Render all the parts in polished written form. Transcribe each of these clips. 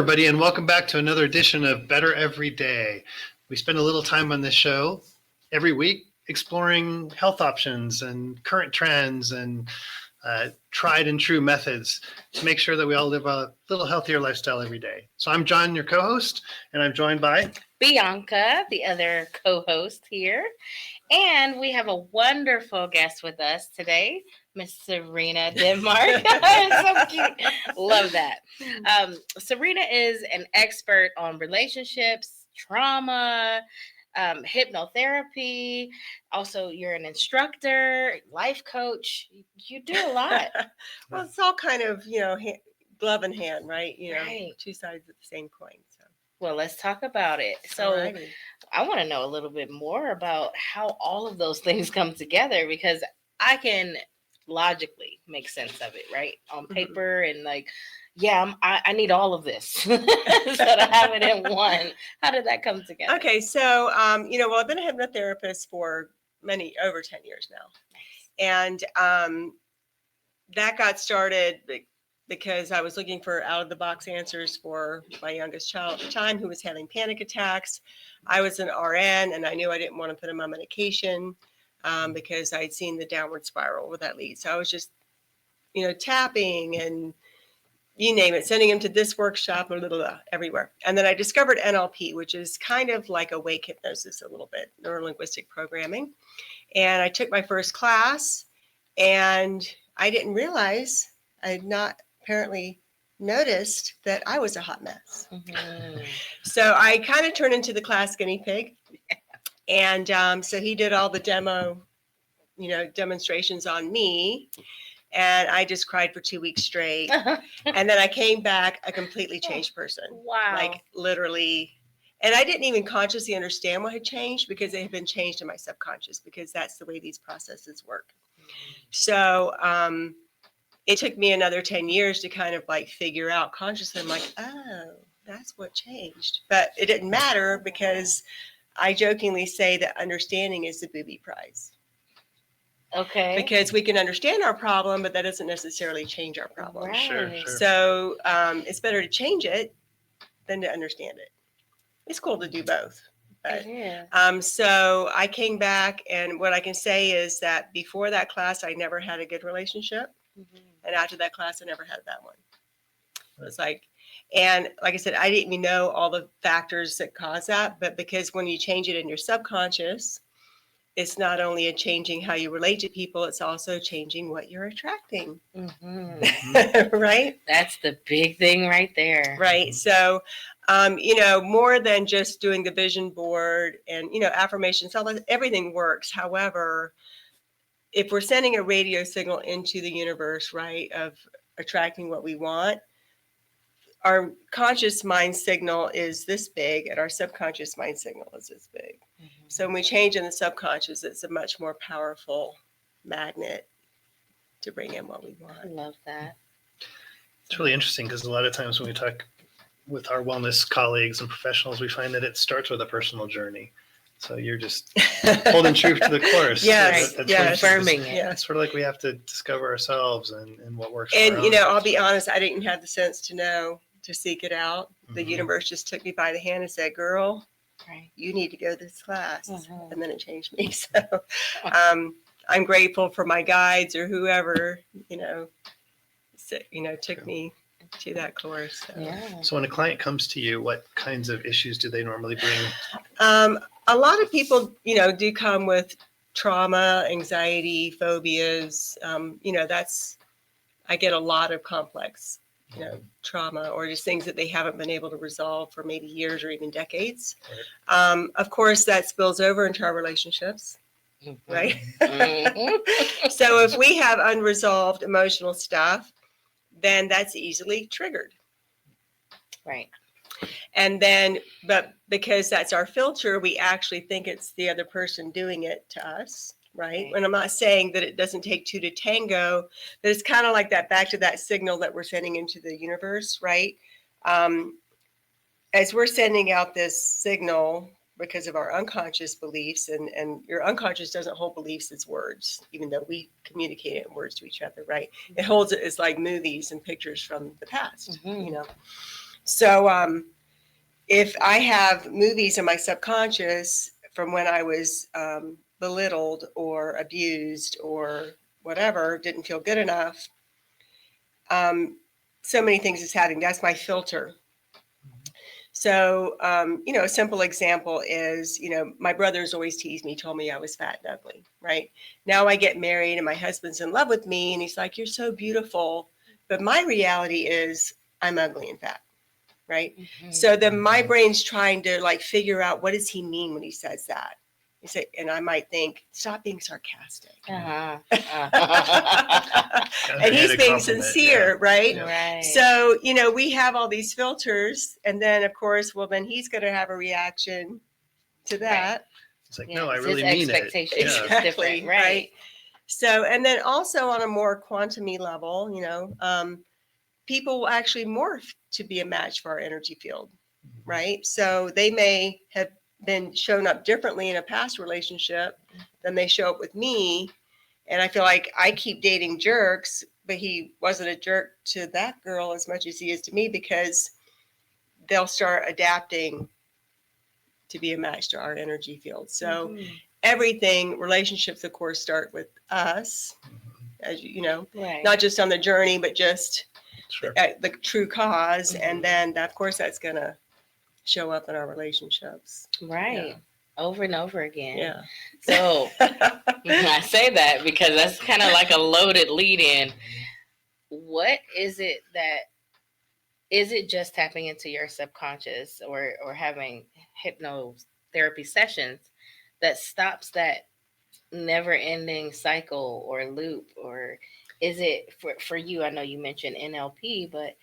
everybody, and welcome back to another edition of Better Every Day. We spend a little time on this show every week exploring health options and current trends and tried and true methods to make sure that we all live a little healthier lifestyle every day. So I'm John, your co-host, and I'm joined by Bianca, the other co-host here. And we have a wonderful guest with us today, Miss Serena Denmark. So cute. Love that. Serena is an expert on relationships, trauma, hypnotherapy. Also, you're an instructor, life coach. You do a lot. Well, it's all kind of, glove in hand, right? Right. Two sides of the same coin. So. Well, let's talk about it. So Alrighty. I want to know a little bit more about how all of those things come together, because I can logically make sense of it, right? On paper and I need all of this so to have it in one. How did that come together? Okay, so, I've been a hypnotherapist for over 10 years now. Nice. And that got started because I was looking for out-of-the-box answers for my youngest child at the time who was having panic attacks. I was an RN, and I knew I didn't want to put him on medication because I'd seen the downward spiral where that leads. So I was just, tapping and you name it, sending him to this workshop, everywhere. And then I discovered NLP, which is kind of like awake hypnosis a little bit, neuro-linguistic programming. And I took my first class, and I didn't realize I had not apparently noticed that I was a hot mess. Mm-hmm. So I kind of turned into the class guinea pig. And so he did all the demonstrations on me. And I just cried for 2 weeks straight. And then I came back a completely changed person. Wow. Like literally. And I didn't even consciously understand what had changed because it had been changed in my subconscious, because that's the way these processes work. So it took me another 10 years to kind of figure out consciously. I'm like, oh, that's what changed. But it didn't matter because I jokingly say that understanding is the booby prize. Okay. Because we can understand our problem, but that doesn't necessarily change our problem. Right. Sure. So it's better to change it than to understand it. It's cool to do both. But, so I came back, and what I can say is that before that class, I never had a good relationship. Mm-hmm. And after that class, I never had that one. It's and like I said, I didn't even know all the factors that cause that, but because when you change it in your subconscious, it's not only changing how you relate to people, it's also changing what you're attracting. Mm-hmm. Right? That's the big thing right there. Right. So, more than just doing the vision board and, affirmations, everything works. However, if we're sending a radio signal into the universe, right, of attracting what we want, our conscious mind signal is this big and our subconscious mind signal is this big. Mm-hmm. So when we change in the subconscious, it's a much more powerful magnet to bring in what we want. I love that. It's really interesting because a lot of times when we talk with our wellness colleagues and professionals, we find that it starts with a personal journey. So you're just holding true to the course. Yes, confirming it. Yeah. It's sort of like we have to discover ourselves and what works. And, for our I'll be honest, I didn't have the sense to know, to seek it out. The universe just took me by the hand and said, girl, you need to go to this class. Mm-hmm. And then it changed me. So I'm grateful for my guides or whoever, took me to that course. So. Yeah. So when a client comes to you, what kinds of issues do they normally bring? A lot of people, do come with trauma, anxiety, phobias. I get a lot of complex, trauma or just things that they haven't been able to resolve for maybe years or even decades. Right. Of course, that spills over into our relationships. Mm-hmm. Right. Mm-hmm. So if we have unresolved emotional stuff, then that's easily triggered. Right. And then, but because that's our filter, we actually think it's the other person doing it to us. Right. And I'm not saying that it doesn't take two to tango, but it's kind of like that, back to that signal that we're sending into the universe. Right. As we're sending out this signal because of our unconscious beliefs, and your unconscious doesn't hold beliefs as words, even though we communicate it in words to each other. Right. It holds it as like movies and pictures from the past, So if I have movies in my subconscious from when I was belittled or abused or whatever, didn't feel good enough, so many things is happening. That's my filter. So, a simple example is, my brothers always teased me, told me I was fat and ugly, right? Now I get married and my husband's in love with me and he's like, you're so beautiful. But my reality is I'm ugly and fat, right? Mm-hmm. So then my brain's trying to like figure out, what does he mean when he says that? He said, and I might think, stop being sarcastic. Uh-huh. And he's being sincere, right? Right. So, we have all these filters, and then of course, then he's going to have a reaction to that. It's like, no, I really mean it. Expectation is Exactly, different, right? So, and then also on a more quantum-y level, people will actually morph to be a match for our energy field, right? So they may have been shown up differently in a past relationship than they show up with me. And I feel like I keep dating jerks, but he wasn't a jerk to that girl as much as he is to me, because they'll start adapting to be a match to our energy field. So everything, relationships, of course, start with us, as right. not just on the journey, but just at the true cause. And then, of course, that's going to show up in our relationships. Right. Yeah. Over and over again. Yeah. So I say that because that's kind of like a loaded lead in. What is it is it just tapping into your subconscious or having hypnotherapy sessions that stops that never ending cycle or loop? Or is it for you? I know you mentioned NLP, but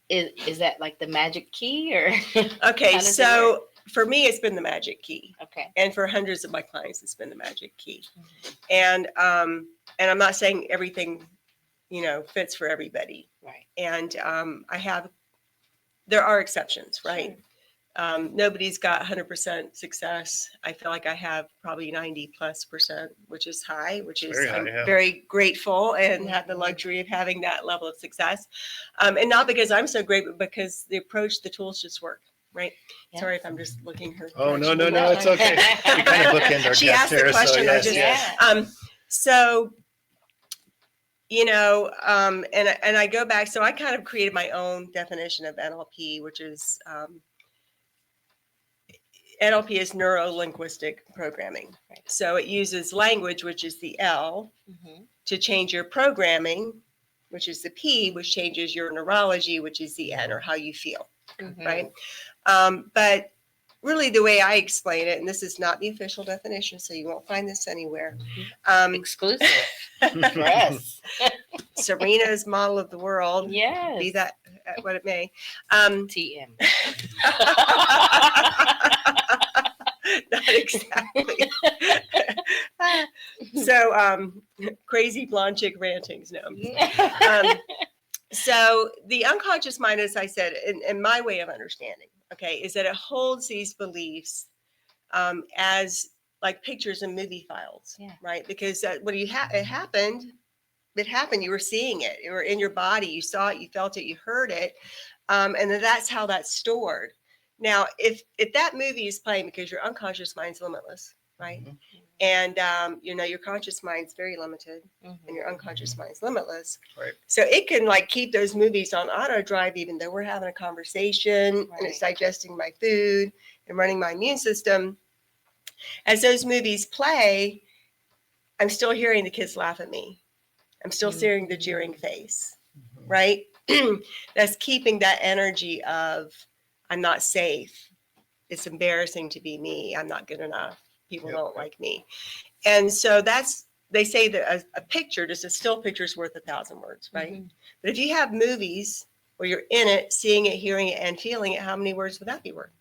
is that like the magic key or? Okay. So for me, it's been the magic key. Okay. And for hundreds of my clients, it's been the magic key. And I'm not saying everything, fits for everybody. Right. And there are exceptions, right? Sure. Nobody's got 100% success. I feel like I have probably 90+%, which is high, which is I'm very grateful and have the luxury of having that level of success. And not because I'm so great, but because the approach, the tools just work. Right. Yeah. Sorry if I'm just looking her. Oh, no, it's okay. We kind of bookend our She asked the question. So, and I go back. So I kind of created my own definition of NLP, which is NLP is neuro-linguistic programming. Right. So it uses language, which is the L, to change your programming, which is the P, which changes your neurology, which is the N, or how you feel. Right. But really the way I explain it, and this is not the official definition, so you won't find this anywhere. Exclusive. Yes. Serena's model of the world. Yes. Be that what it may. TM. Not exactly. So crazy blonde chick rantings. No. So the unconscious mind, as I said, in my way of understanding, okay, is that it holds these beliefs as like pictures and movie files, right? Because when it happened, you were seeing it. You were in your body. You saw it. You felt it. You heard it. And then that's how that's stored. Now, if that movie is playing, because your unconscious mind's limitless, right? And, your conscious mind's very limited and your unconscious mind's limitless. Right. So it can like keep those movies on auto drive, even though we're having a conversation and it's digesting my food and running my immune system. As those movies play, I'm still hearing the kids laugh at me. I'm still seeing the jeering face, right? That's keeping that energy of, I'm not safe. It's embarrassing to be me. I'm not good enough. People don't like me. And so they say that a picture, just a still picture, is worth 1,000 words, right? But if you have movies where you're in it, seeing it, hearing it, and feeling it, how many words would that be worth?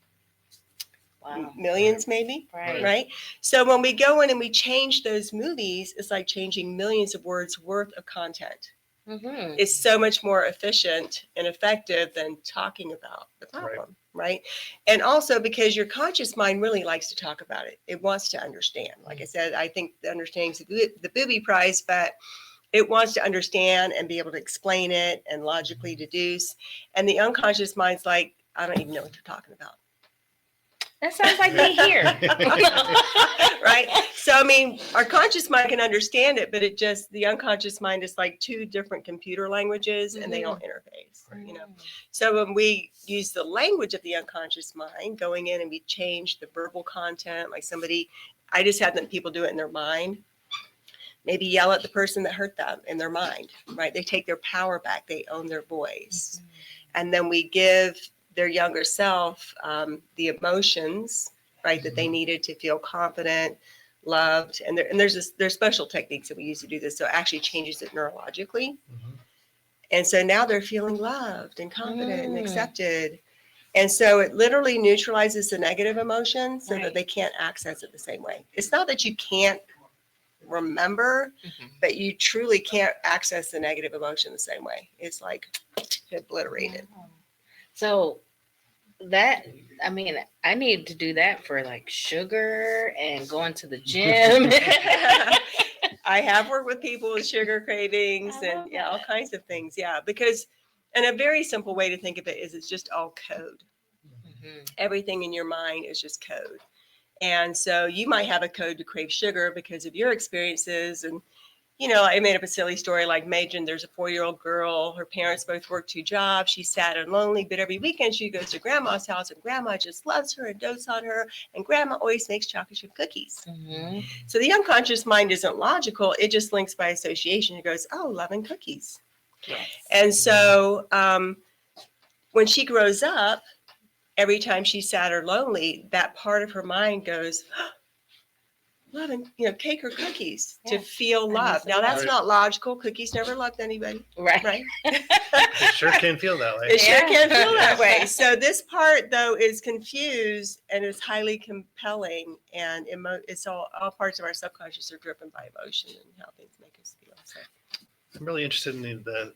Wow. Millions, maybe, right? So when we go in and we change those movies, it's like changing millions of words worth of content. It's so much more efficient and effective than talking about the problem, right? And also because your conscious mind really likes to talk about it. It wants to understand. Like I said, I think the understanding is the booby prize, but it wants to understand and be able to explain it and logically deduce. And the unconscious mind's like, I don't even know what you're talking about. That sounds like me here. Right? So, I mean, our conscious mind can understand it, but the unconscious mind is like two different computer languages and they don't interface, you know. So when we use the language of the unconscious mind, going in and we change the verbal content, like I just had people do it in their mind. Maybe yell at the person that hurt them in their mind, right? They take their power back. They own their voice. And then we give their younger self the emotions, right, that they needed to feel confident, loved. And there's special techniques that we use to do this. So it actually changes it neurologically. And so now they're feeling loved and confident and accepted. And so it literally neutralizes the negative emotion so that they can't access it the same way. It's not that you can't remember, but you truly can't access the negative emotion the same way. It's like obliterated. So that, I mean, I need to do that for like sugar and going to the gym. I have worked with people with sugar cravings and all kinds of things. Yeah, because, and a very simple way to think of it is it's just all code. Everything in your mind is just code. And so you might have a code to crave sugar because of your experiences. And, you know, I made up a silly story like Majin, there's a 4-year-old girl, her parents both work 2 jobs. She's sad and lonely, but every weekend she goes to grandma's house and grandma just loves her and dotes on her. And grandma always makes chocolate chip cookies. So the unconscious mind isn't logical. It just links by association. It goes, oh, loving cookies. And so when she grows up, every time she's sad or lonely, that part of her mind goes, loving, you know, cake or cookies to feel love. Now that's not logical. Cookies never loved anybody. Right. It sure can feel that way. It sure can feel that way. So this part though is confused and is highly compelling, and it's all parts of our subconscious are driven by emotion and how things make us feel. So I'm really interested in the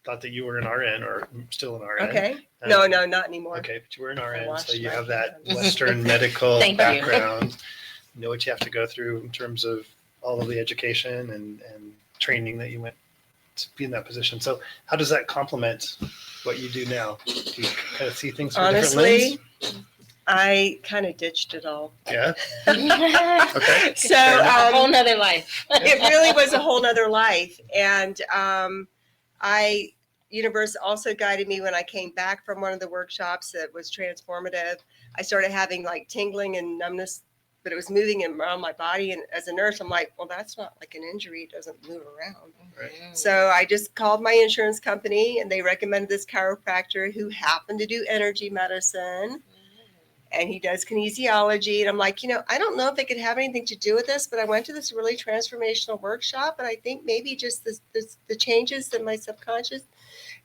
thought that you were an RN or still an RN. Okay. No, not anymore. Okay, but you were an RN, so you my have that hands. Western medical Thank you. background. You know what you have to go through in terms of all of the education and training that you went to be in that position. So how does that complement what you do now? Do you kind of see things through a different lens? Honestly, I kind of ditched it all. Yeah. Okay. So A whole nother life. it really was a whole nother life. And universe also guided me when I came back from one of the workshops that was transformative. I started having like tingling and numbness, but it was moving around my body. And as a nurse, I'm like, well, that's not like an injury. It doesn't move around. Right. So I just called my insurance company and they recommended this chiropractor who happened to do energy medicine. And he does kinesiology. And I'm like, you know, I don't know if it could have anything to do with this, but I went to this really transformational workshop. And I think maybe just the changes in my subconscious.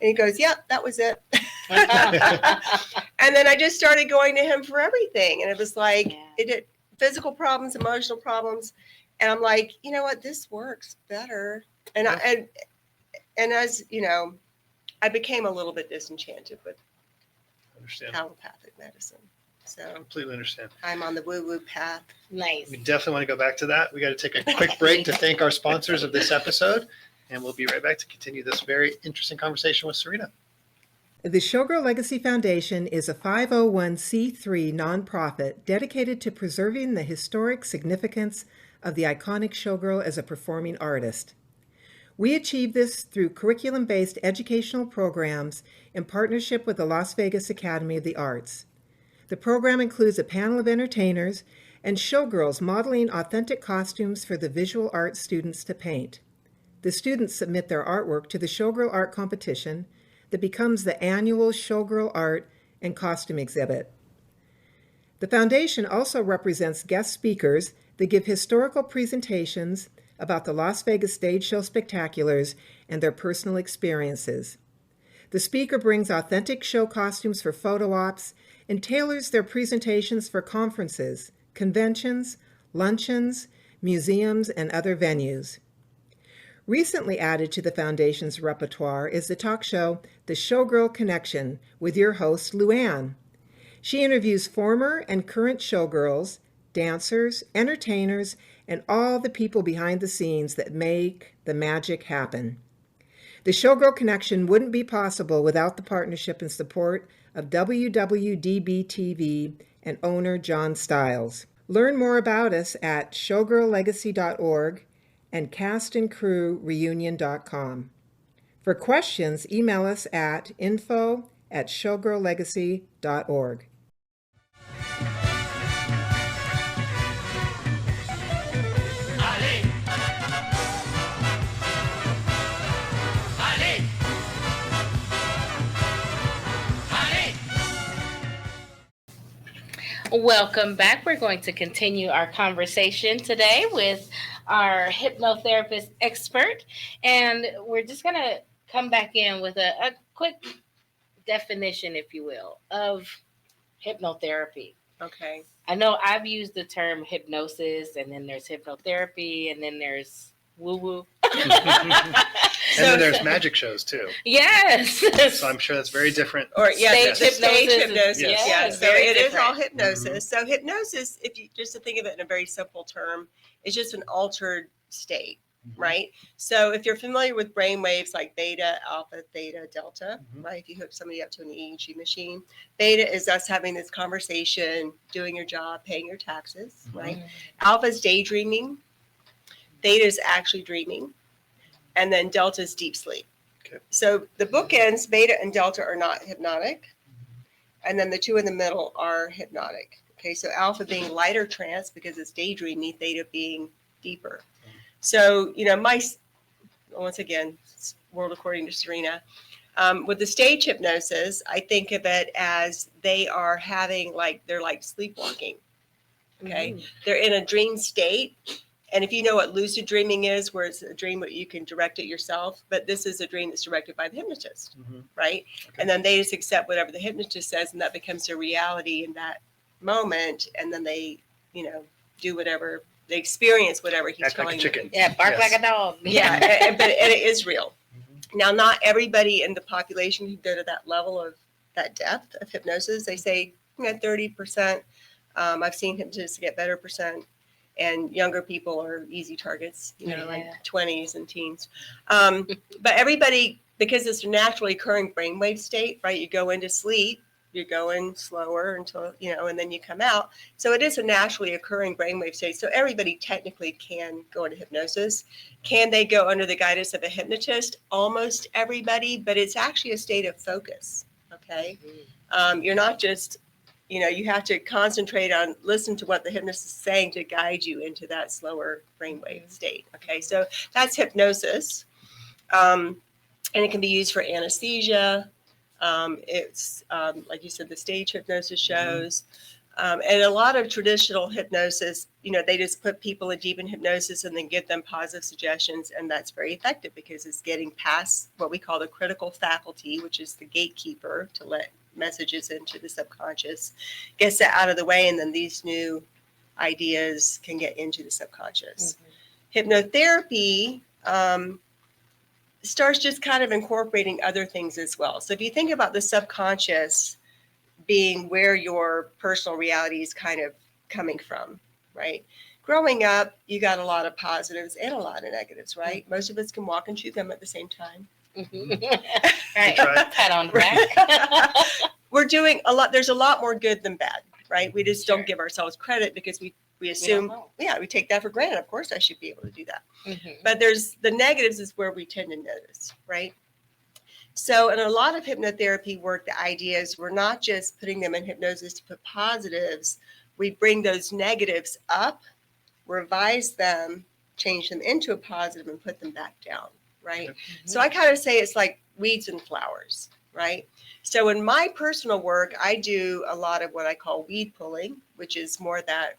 And he goes, yep, that was it. And then I just started going to him for everything. And it was like, it did physical problems, emotional problems. And I'm like, you know what, this works better. And and as you know, I became a little bit disenchanted with allopathic medicine. So Completely understand. I'm on the woo-woo path. Nice. We definitely want to go back to that. We got to take a quick break to thank our sponsors of this episode. And we'll be right back to continue this very interesting conversation with Serena. The Showgirl Legacy Foundation is a 501c3 nonprofit dedicated to preserving the historic significance of the iconic showgirl as a performing artist. We achieve this through curriculum-based educational programs in partnership with the Las Vegas Academy of the Arts. The program includes a panel of entertainers and showgirls modeling authentic costumes for the visual arts students to paint. The students submit their artwork to the Showgirl Art Competition that becomes the annual Showgirl Art and Costume Exhibit. The foundation also represents guest speakers that give historical presentations about the Las Vegas stage show spectaculars and their personal experiences. The speaker brings authentic show costumes for photo ops and tailors their presentations for conferences, conventions, luncheons, museums, and other venues. Recently added to the Foundation's repertoire is the talk show The Showgirl Connection with your host, Luann. She interviews former and current showgirls, dancers, entertainers, and all the people behind the scenes that make the magic happen. The Showgirl Connection wouldn't be possible without the partnership and support of WWDBTV and owner John Stiles. Learn more about us at showgirllegacy.org and castandcrewreunion.com. For questions, email us at info@showgirllegacy.org. Welcome back. We're going to continue our conversation today with our hypnotherapist expert. And we're just going to come back in with a quick definition, if you will, of hypnotherapy. Okay. I know I've used the term hypnosis, and then there's hypnotherapy, and then there's woo-woo. And then there's magic shows too. Yes. So I'm sure that's very different. Or Stage stage hypnosis. hypnosis. Yes. Yeah, so Very it is different. all hypnosis. So hypnosis, if you just to think of it in a very simple term, is just an altered state, right? So if you're familiar with brain waves like beta, alpha, theta, delta, right? If you hook somebody up to an EEG machine, beta is us having this conversation, doing your job, paying your taxes, right? Alpha is daydreaming. Theta is actually dreaming. And then delta is deep sleep. Okay. So the bookends, beta and delta, are not hypnotic. And then the two in the middle are hypnotic. Okay, so alpha being lighter trance because it's daydreamy, theta being deeper. So, once again, world according to Serena. With the stage hypnosis, I think of it as they are having they're like sleepwalking. Okay, they're in a dream state. And if you know what lucid dreaming is, where it's a dream where you can direct it yourself, but this is a dream that's directed by the hypnotist, right? Okay. And then they just accept whatever the hypnotist says, and that becomes their reality in that moment. And then they, do whatever, they experience whatever he's Act telling like a chicken. them. Yeah, bark like a dog. Yeah, but it is real. Now, not everybody in the population who go to that level of that depth of hypnosis. They say 30%. I've seen hypnotists get better percent. And younger people are easy targets, like 20s and teens. But everybody, because it's a naturally occurring brainwave state, right? You go into sleep, you're going slower until, and then you come out. So it is a naturally occurring brainwave state. So everybody technically can go into hypnosis. Can they go under the guidance of a hypnotist? Almost everybody, but it's actually a state of focus, okay? You're not just... you have to concentrate on, listen to what the hypnotist is saying to guide you into that slower brainwave state. Okay, so that's hypnosis. And it can be used for anesthesia. It's, like you said, the stage hypnosis shows. And a lot of traditional hypnosis, they just put people in deep in hypnosis and then give them positive suggestions. And that's very effective because it's getting past what we call the critical faculty, which is the gatekeeper to let messages into the subconscious, gets that out of the way, and then these new ideas can get into the subconscious. Hypnotherapy starts just kind of incorporating other things as well. So if you think about the subconscious being where your personal reality is kind of coming from, right? Growing up, you got a lot of positives and a lot of negatives, right? Most of us can walk and chew gum at the same time. Right. Pat on the back. We're doing a lot. There's a lot more good than bad, right? We just don't give ourselves credit because we assume, we take that for granted. Of course, I should be able to do that. But there's the negatives is where we tend to notice, right? So in a lot of hypnotherapy work, the idea is we're not just putting them in hypnosis to put positives. We bring those negatives up, revise them, change them into a positive, and put them back down. Right. So I kind of say it's like weeds and flowers, right? So in my personal work, I do a lot of what I call weed pulling, which is more that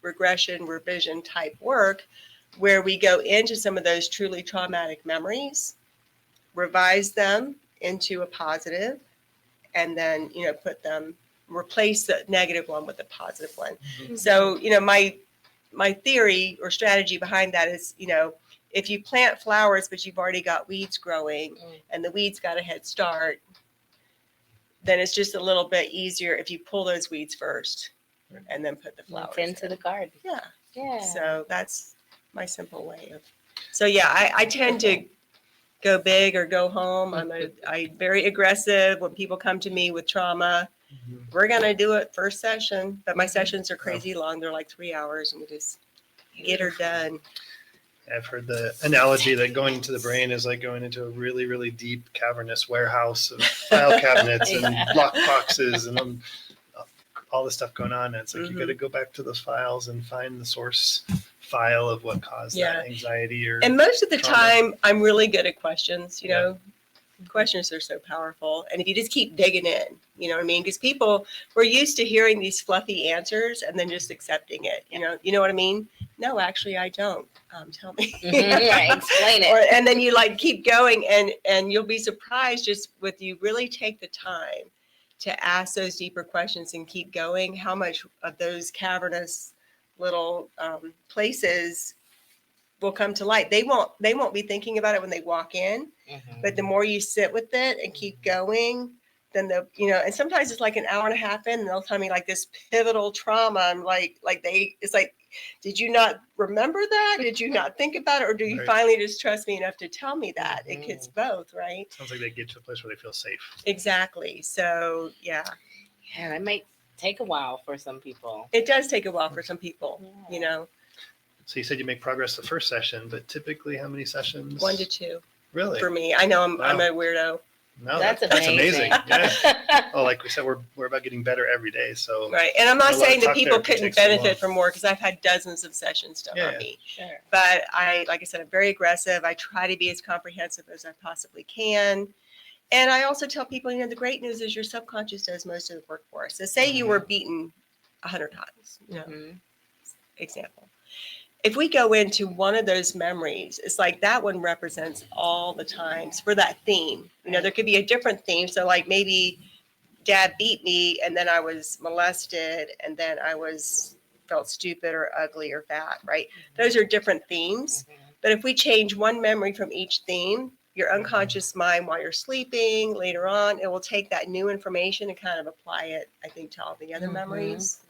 regression, revision type work, where we go into some of those truly traumatic memories, revise them into a positive, and then, replace the negative one with a positive one. So, my theory or strategy behind that is, if you plant flowers, but you've already got weeds growing and the weeds got a head start, then it's just a little bit easier if you pull those weeds first and then put the flowers into the garden. Yeah. So that's my simple way of. So yeah, I tend to go big or go home. I'm very aggressive when people come to me with trauma. We're going to do it first session, but my sessions are crazy long. They're like 3 hours and we just get her done. I've heard the analogy that going into the brain is like going into a really, really deep cavernous warehouse of file cabinets and lock boxes and all this stuff going on. And it's like you got to go back to those files and find the source file of what caused that anxiety or and most of the trauma. time I'm really good at questions. You know, questions are so powerful, and if you just keep digging in, you know what I mean, because people, we're used to hearing these fluffy answers and then just accepting it. You know what I mean? No, actually I don't. Tell me. Explain it. And then you like keep going, and you'll be surprised just with you really take the time to ask those deeper questions and keep going, how much of those cavernous little places will come to light. They won't be thinking about it when they walk in, but the more you sit with it and keep going, then and sometimes it's like an hour and a half in, and they'll tell me like this pivotal trauma. I'm it's like, did you not remember that? Did you not think about it? Or do you finally just trust me enough to tell me that? It's both, right? Sounds like they get to a place where they feel safe. Exactly. So, yeah. Yeah, that might take a while for some people. It does take a while for some people, you know. So you said you make progress the first session, but typically how many sessions? 1 to 2. Really? For me. I know I'm a weirdo. No, that's amazing. Yeah. Oh, like we said, we're about getting better every day. So right. And I'm not saying that people couldn't benefit so from more, because I've had dozens of sessions done on me. Sure. But like I said, I'm very aggressive. I try to be as comprehensive as I possibly can. And I also tell people, the great news is your subconscious does most of the work for us. So say you were beaten 100 times, example. If we go into one of those memories, it's like that one represents all the times for that theme. There could be a different theme. So like maybe dad beat me and then I was molested and then I felt stupid or ugly or fat, right? Those are different themes. But if we change one memory from each theme, your unconscious mind, while you're sleeping, later on, it will take that new information and kind of apply it, I think, to all the other memories.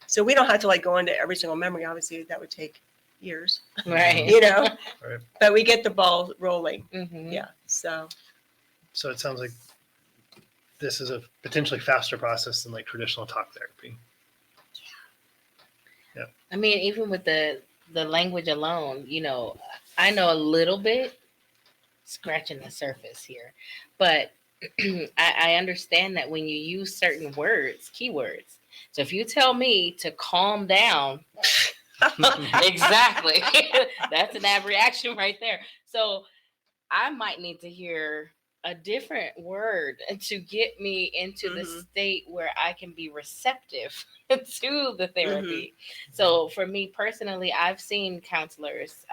So we don't have to like go into every single memory. Obviously, that would take years, right? Right. But we get the ball rolling. Mm-hmm. So it sounds like this is a potentially faster process than like traditional talk therapy. Yeah. I mean, even with the language alone, I know a little bit, scratching the surface here, but I understand that when you use certain words, keywords. So if you tell me to calm down. Exactly. That's an ab reaction right there. So I might need to hear a different word to get me into the state where I can be receptive to the therapy. So for me personally, I've seen counselors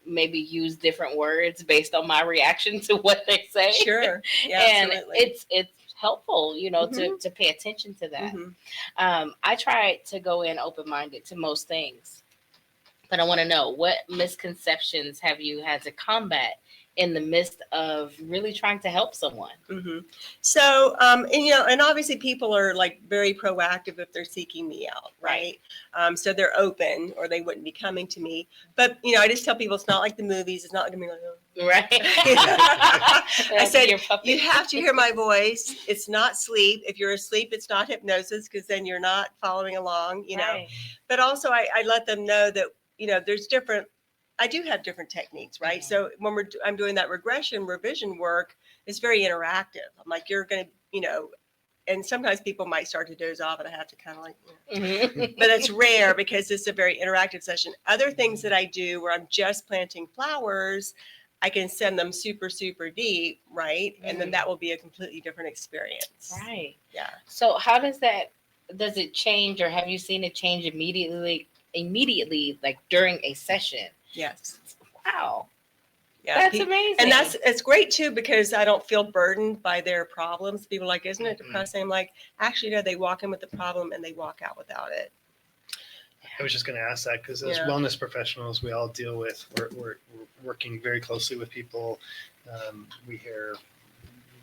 maybe use different words based on my reaction to what they say. Sure. Yeah, and absolutely. it's helpful, to pay attention to that. I try to go in open-minded to most things. But I want to know, what misconceptions have you had to combat in the midst of really trying to help someone? So, and obviously people are like very proactive if they're seeking me out, right? So they're open or they wouldn't be coming to me. But, I just tell people it's not like the movies. It's not going to be like, right. I said, you have to hear my voice. It's not sleep. If you're asleep, it's not hypnosis, because then you're not following along, Right. But also I let them know that, there's I do have different techniques, right? So when I'm doing that revision work, it's very interactive. I'm like, you're going to, and sometimes people might start to doze off and I have to kind of like, but it's rare because it's a very interactive session. Other things that I do where I'm just planting flowers, I can send them super, super deep, right? And then that will be a completely different experience. Right. Yeah. So how does it change, or have you seen it change immediately, like during a session? Yes. Wow. Yeah. That's amazing. And it's great too, because I don't feel burdened by their problems. People are like, isn't it depressing? I'm like, actually, no, they walk in with the problem and they walk out without it. I was just going to ask that because as wellness professionals, we all deal with, we're working very closely with people. We hear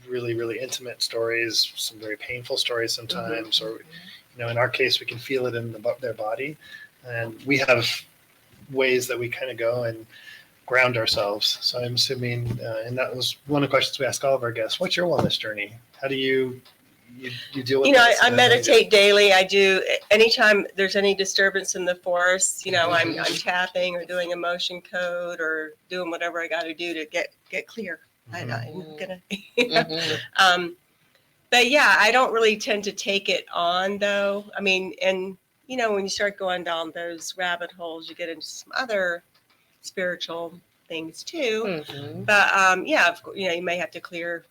really, really intimate stories, some very painful stories sometimes, or, in our case, we can feel it in their body. And we have ways that we kind of go and ground ourselves. So I'm assuming, and that was one of the questions we ask all of our guests. What's your wellness journey? How do you deal with You know, this? I And how do you do it? meditate daily. I do anytime there's any disturbance in the forest, you know, I'm tapping or doing a motion code or doing whatever I got to do to get clear. I'm gonna, but yeah, I don't really tend to take it on though. I mean, and you know, when you start going down those rabbit holes, you get into some other spiritual things too. Mhm. But yeah, of course, you know, you may have to clear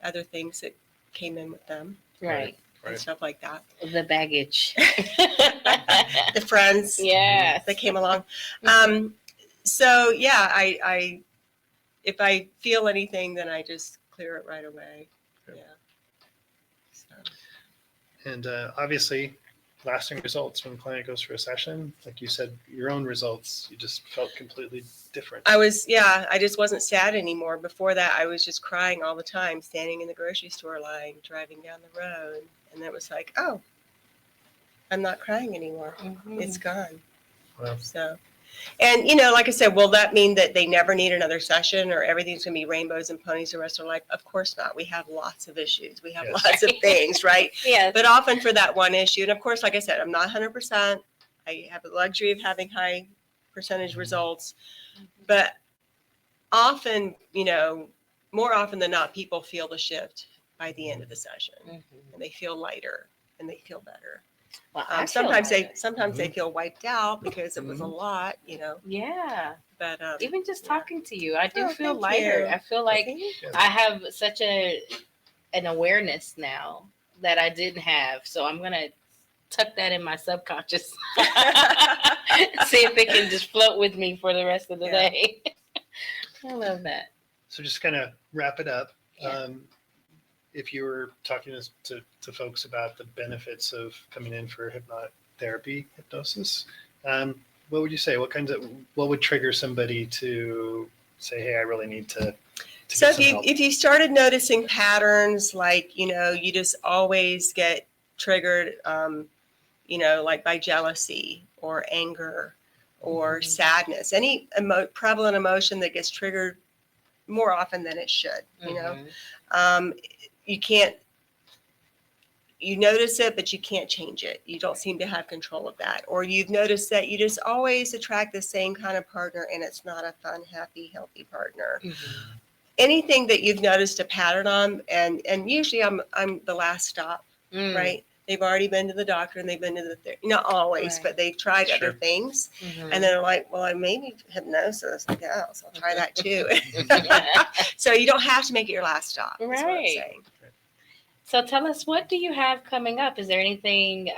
other things that came in with them Right. and stuff like that. The baggage. The friends Yes. that came along. So yeah, I if I feel anything, then I just clear it right away. Good. Yeah. So. And obviously, lasting results when a client goes for a session, like you said, your own results, you just felt completely different. I just wasn't sad anymore. Before that, I was just crying all the time, standing in the grocery store line, driving down the road. And it was like, oh, I'm not crying anymore. Mhm. It's gone. Wow. So, and you know, like I said, will that mean that they never need another session or everything's going to be rainbows and ponies the rest of their life? Of course not. We have lots of issues. We have Yes. lots of things, right? Yes. But often for that one issue, and of course, like I said, I'm not 100%. I have the luxury of having high percentage results, but often, you know, more often than not, people feel the shift by the end of the session, Mhm. and they feel lighter and they feel better. Well, I feel Sometimes lighter. they feel wiped out because it was a lot, you know. Yeah. But Even just yeah. talking to you, I do Oh, feel thank lighter. you. I feel like See? I have such an awareness now that I didn't have. So I'm gonna tuck that in my subconscious. See if it can just float with me for the rest of the Yeah. day. I love that. So just kind of wrap it up. Yeah. If you were talking to folks about the benefits of coming in for hypnosis, what would you say? What would trigger somebody to say, hey, I really need to So get some help? if you started noticing patterns, like, you know, you just always get triggered, you know, like by jealousy or anger or sadness, any prevalent emotion that gets triggered more often than it should, you know, you can't, you notice it, but you can't change it. You don't seem to have control of that. Or you've noticed that you just always attract the same kind of partner and it's not a fun, happy, healthy partner. Anything that you've noticed a pattern on, and usually I'm the last stop, right? They've already been to the doctor and they've been to the therapist. Not always, but they've tried Sure. other things. And they're like, well, I may need hypnosis. Like, oh, so I'll try that too. So you don't have to make it your last stop. Is what I'm Right. saying. So tell us, what do you have coming up? Is there anything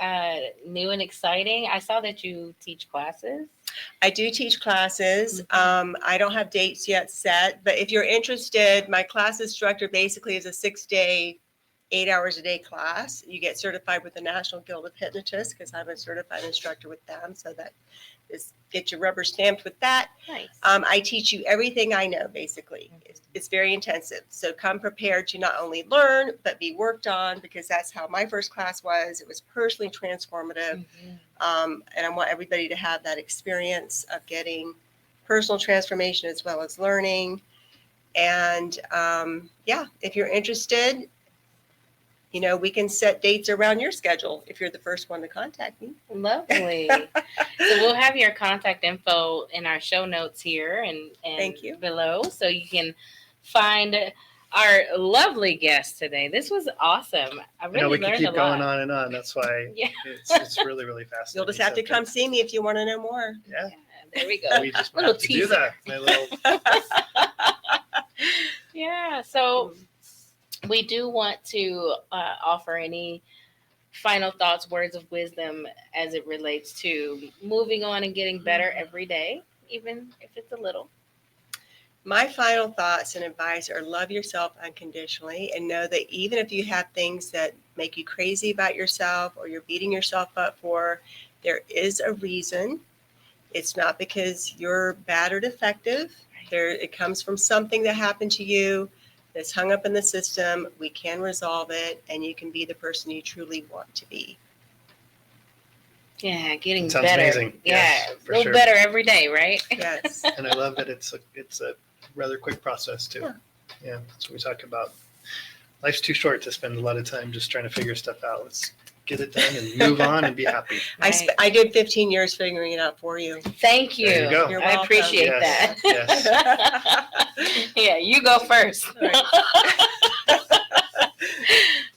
new and exciting? I saw that you teach classes. I do teach classes. I don't have dates yet set, but if you're interested, my class instructor basically is a 6-day, 8 hours a day class. You get certified with the National Guild of Hypnotists because I'm a certified instructor with them. So that is, get your rubber stamped with that. Nice. I teach you everything I know, basically. It's very intensive. So come prepared to not only learn, but be worked on, because that's how my first class was. It was personally transformative. And I want everybody to have that experience of getting personal transformation as well as learning. And yeah, if you're interested, you know, we can set dates around your schedule if you're the first one to contact me. Lovely. So we'll have your contact info in our show notes here and Thank you. below, so you can find our lovely guest today. This was awesome. I really we can learned keep a going lot. on and on. That's why Yeah. it's really, really fascinating. You'll just have to come see me if you want to know more. Yeah. There we go. We just Little have to do teaser. that. My little Yeah. So we do want to offer any final thoughts, words of wisdom as it relates to moving on and getting better every day, even if it's a little. My final thoughts and advice are love yourself unconditionally and know that even if you have things that make you crazy about yourself or you're beating yourself up for, there is a reason. It's not because you're bad or defective. It comes from something that happened to you that's hung up in the system. We can resolve it, and you can be the person you truly want to be. Yeah, getting Sounds better. amazing. Yeah, Yes, a for little sure. better every day, right? Yes. And I love that it's a rather quick process too. Yeah. Yeah, that's what we talk about. Life's too short to spend a lot of time just trying to figure stuff out. Let's get it done and move on and be happy. Right. I did 15 years figuring it out for you. Thank you. There you go. You're I welcome. appreciate Yes, that. Yeah, you go first. All right.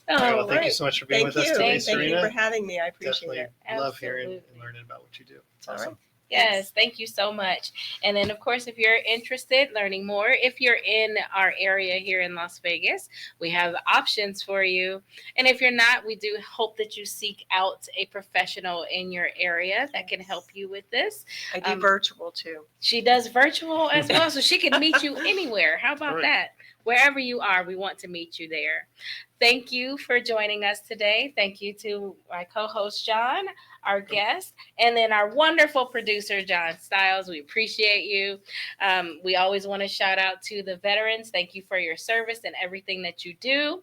All right, well, thank you right. so much for being Thank with us you. today, Thank you Serena. for having me. I appreciate Definitely it. love hearing and Absolutely. learning about what you do. It's All right. awesome. Yes, thank you so much. And then, of course, if you're interested learning more, if you're in our area here in Las Vegas, we have options for you. And if you're not, we do hope that you seek out a professional in your area that can help you with this. I do virtual too. She does virtual as well, so she can meet you anywhere. How about Right. that? Wherever you are, we want to meet you there. Thank you for joining us today. Thank you to my co-host, John, our guest, and then our wonderful producer, John Stiles. We appreciate you. We always want to shout out to the veterans. Thank you for your service and everything that you do.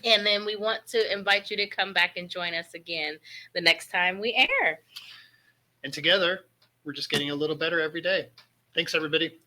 And then we want to invite you to come back and join us again the next time we air. And together, we're just getting a little better every day. Thanks, everybody.